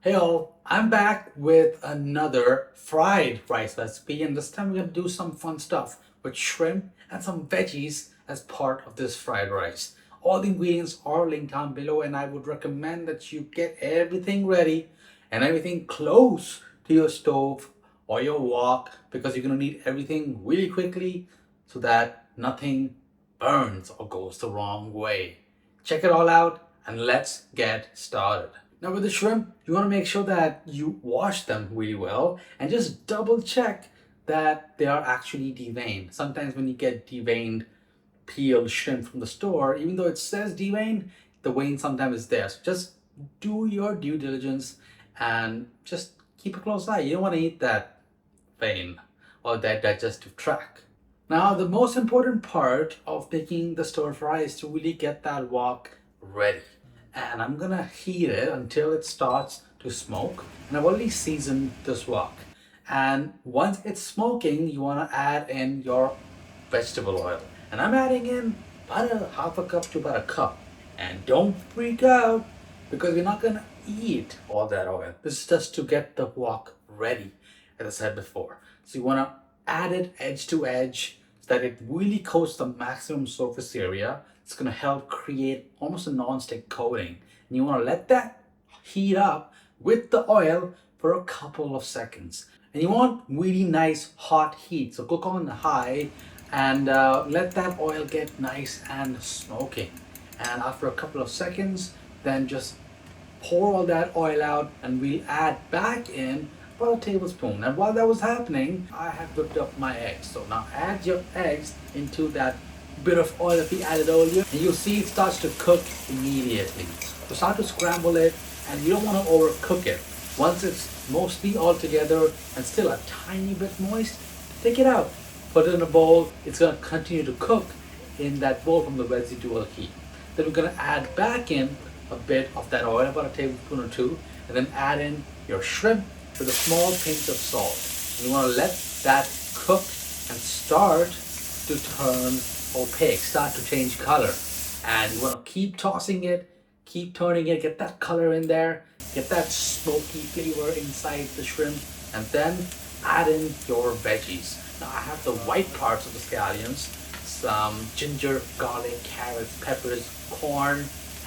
Hey all, I'm back with another fried rice recipe, and this time we're gonna do some fun stuff with shrimp and some veggies as part of this fried rice. All the ingredients are linked down below, and I would recommend that you get everything ready and everything close to your stove or your wok because you're gonna need everything really quickly so that nothing burns or goes the wrong way. Check it all out and let's get started. Now with the shrimp, you want to make sure that you wash them really well and just double check that they are actually deveined. Sometimes when you get deveined peeled shrimp from the store, even though it says deveined, the vein sometimes is there. So just do your due diligence and just keep a close eye. You don't want to eat that vein or that digestive tract. Now, the most important part of making the stir fry is to really get that wok ready. And I'm gonna heat it until it starts to smoke. And I've already seasoned this wok. And once it's smoking, you wanna add in your vegetable oil. And I'm adding in about a half a cup to about a cup. And don't freak out because we're not gonna eat all that oil. This is just to get the wok ready, as I said before. So you wanna add it edge to edge so that it really coats the maximum surface area. It's gonna help create almost a non-stick coating. And you wanna let that heat up with the oil for a couple of seconds. And you want really nice hot heat. So cook on high and let that oil get nice and smoking. And after a couple of seconds, then just pour all that oil out and we'll add back in about a tablespoon. And while that was happening, I have whipped up my eggs. So now add your eggs into that bit of oil that we added earlier, and you'll see it starts to cook immediately. So start to scramble it, and you don't want to overcook it. Once it's mostly all together and still a tiny bit moist, take it out, put it in a bowl. It's going to continue to cook in that bowl from the residual heat. Then we're going to add back in a bit of that oil, about a tablespoon or two, and then add in your shrimp with a small pinch of salt. And you want to let that cook and start to turn opaque, start to change color. And you want to keep tossing it, keep turning it, get that color in there, get that smoky flavor inside the shrimp, and then add in your veggies. Now I have the white parts of the scallions, some ginger, garlic, carrots, peppers, corn,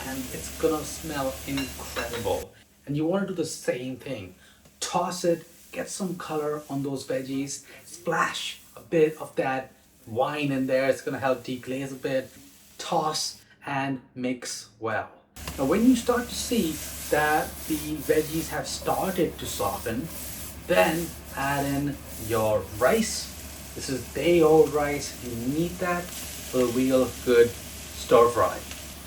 and it's gonna smell incredible. And you want to do the same thing. Toss it, get some color on those veggies, splash a bit of that wine in there. It's gonna help deglaze a bit. Toss and mix well. Now when you start to see that the veggies have started to soften, then add in your rice. This is day-old rice. You need that for a real good stir fry.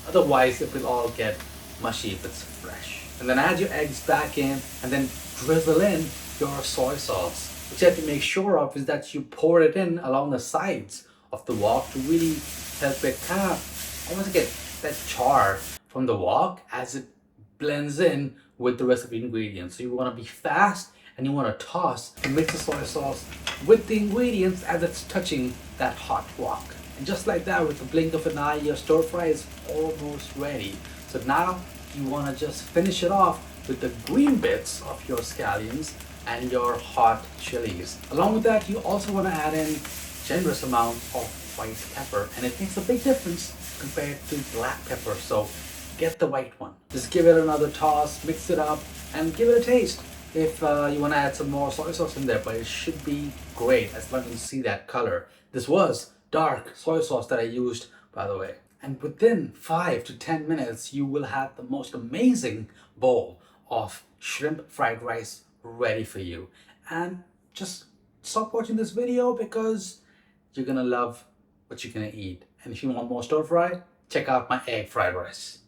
Otherwise, it will all get mushy if it's fresh. And then add your eggs back in and then drizzle in your soy sauce. What you have to make sure of is that you pour it in along the sides of the wok to really help it kind of almost get that char from the wok as it blends in with the rest of the ingredients. So you want to be fast and you want to toss and mix the soy sauce with the ingredients as it's touching that hot wok. And just like that, with the blink of an eye, your stir fry is almost ready. So now you want to just finish it off with the green bits of your scallions and your hot chilies. Along with that, you also want to add in generous amount of white pepper, and it makes a big difference compared to black pepper. So get the white one. Just give it another toss, mix it up, and give it a taste. If you want to add some more soy sauce in there, but it should be great as long as you see that color. This was dark soy sauce that I used, by the way. And within 5 to 10 minutes, you will have the most amazing bowl of shrimp fried rice ready for you. And just stop watching this video because you're gonna love what you're gonna eat. And if you want more stir fry, check out my egg fried rice.